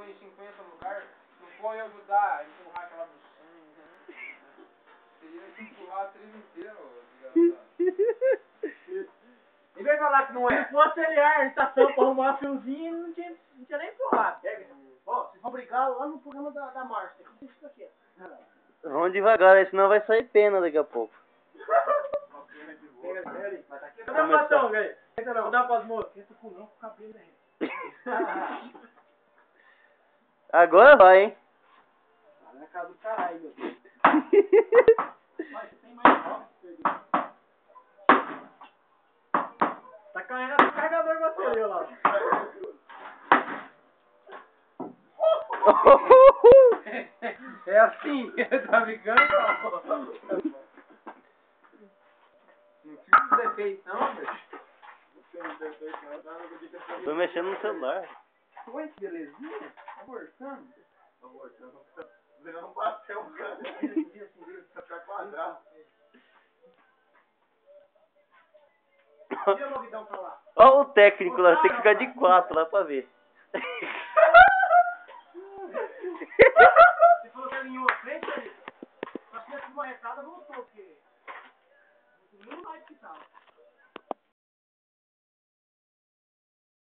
em 50 lugares, não foi ajudar a empurrar aquela buchinha. Teria que empurrar a trilha inteira, desgraçado. E vem falar que não é. Se fosse ele a estação pra arrumar fiozinho, não tinha nem empurrado. Ó, vocês vão brigar lá no programa da Márcia. Isso aqui. Vamos devagar, senão vai sair pena daqui a pouco. Cadê o patrão, velho? Vou dar pras moças. Esse cu não, com o cabelo aí. Agora vai, hein? Tá na casa do caralho, meu Deus. Mas tem mais rock. Tá carregando o carregador de bateria lá. É assim, tá ficando? Não precisa de defeito não, velho. Tô mexendo no celular. Oi, que belezinha? Abortando. Virando um pastel, cara. Pra ficar quadrado. Tira a novidão pra lá. Ó o técnico lá, tem que ficar de 4 lá pra ver. Você falou que alinhou a frente aí? Acho que essa marretada voltou, porque... não mais que tava.